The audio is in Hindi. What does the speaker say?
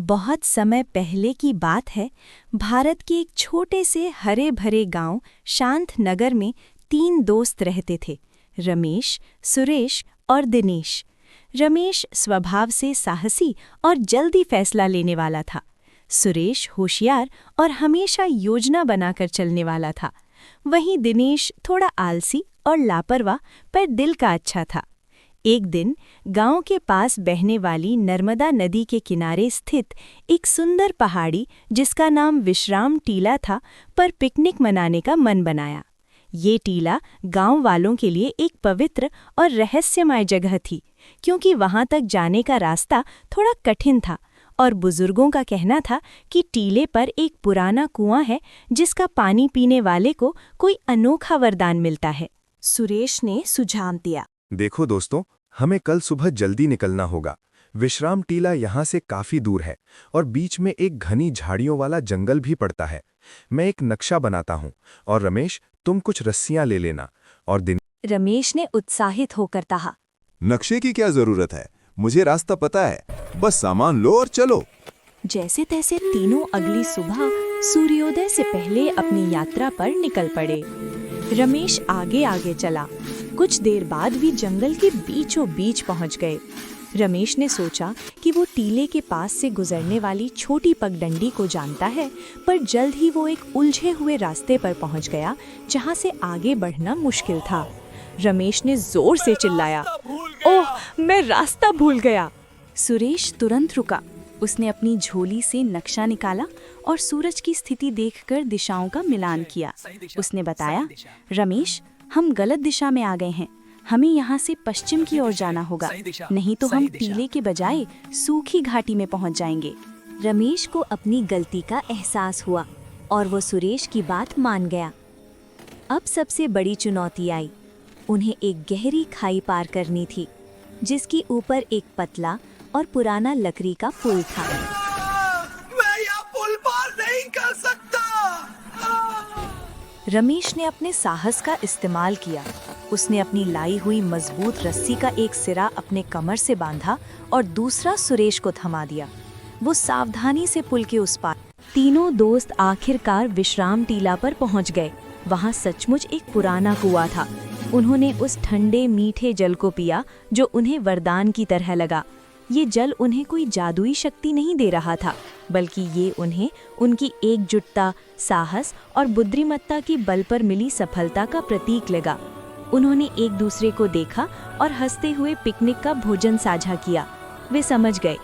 बहुत समय पहले की बात है। भारत के एक छोटे से हरे भरे गांव शांत नगर में 3 दोस्त रहते थे, रमेश, सुरेश और दिनेश। रमेश स्वभाव से साहसी और जल्दी फैसला लेने वाला था। सुरेश होशियार और हमेशा योजना बनाकर चलने वाला था। वहीं दिनेश थोड़ा आलसी और लापरवाह पर दिल का अच्छा था। एक दिन गांव के पास बहने वाली नर्मदा नदी के किनारे स्थित एक सुंदर पहाड़ी, जिसका नाम विश्राम टीला था, पर पिकनिक मनाने का मन बनाया। ये टीला गांव वालों के लिए एक पवित्र और रहस्यमय जगह थी, क्योंकि वहां तक जाने का रास्ता थोड़ा कठिन था और बुजुर्गों का कहना था कि टीले पर एक पुराना कुआं है, जिसका पानी पीने वाले को कोई अनोखा वरदान मिलता है। सुरेश ने सुझाव दिया, देखो दोस्तों, हमें कल सुबह जल्दी निकलना होगा। विश्राम टीला यहाँ से काफी दूर है और बीच में एक घनी झाड़ियों वाला जंगल भी पड़ता है। मैं एक नक्शा बनाता हूँ और रमेश, तुम कुछ रस्सियाँ ले लेना। और दिन रमेश ने उत्साहित होकर कहा, नक्शे की क्या जरूरत है, मुझे रास्ता पता है, बस सामान लो और चलो। जैसे तैसे तीनों अगली सुबह सूर्योदय से पहले अपनी यात्रा पर निकल पड़े। रमेश आगे आगे चला। कुछ देर बाद भी जंगल के बीचों बीच पहुंच गए। रमेश ने सोचा कि वो टीले के पास से गुजरने वाली छोटी पगडंडी को जानता है, पर जल्द ही वो एक उलझे हुए रास्ते पर पहुंच गया, जहां से आगे बढ़ना मुश्किल था। रमेश ने जोर से चिल्लाया, ओह, मैं रास्ता भूल गया। सुरेश तुरंत रुका। उसने अपनी झोली से नक्शा निकाला और सूरज की स्थिति देखकर दिशाओं का मिलान किया। उसने बताया, रमेश, हम गलत दिशा में आ गए हैं। हमें यहाँ से पश्चिम की ओर जाना होगा, नहीं तो हम टीले के बजाय सूखी घाटी में पहुँच जाएंगे। रमेश को अपनी गलती का एहसास हुआ और वो सुरेश की बात मान गया। अब सबसे बड़ी चुनौती आई। उन्हें एक गहरी खाई पार करनी थी, जिसकी ऊपर एक पतला और पुराना लकड़ी का पुल था। मैं यह पुल पार नहीं कर सकता। रमेश ने अपने साहस का इस्तेमाल किया। उसने अपनी लाई हुई मजबूत रस्सी का एक सिरा अपने कमर से बांधा और दूसरा सुरेश को थमा दिया। वो सावधानी से पुल के उस पार। तीनों दोस्त आखिरकार विश्राम टीला पर पहुंच गए। वहां सचमुच एक पुराना कुआं था। उन्होंने उस ठंडे मीठे जल को पिया, जो उन्हें वरदान की तरह लगा। ये जल उन्हें कोई जादुई शक्ति नहीं दे रहा था, बल्कि ये उन्हें उनकी एकजुटता, साहस और बुद्धिमत्ता की बल पर मिली सफलता का प्रतीक लगा। उन्होंने एक दूसरे को देखा और हंसते हुए पिकनिक का भोजन साझा किया। वे समझ गए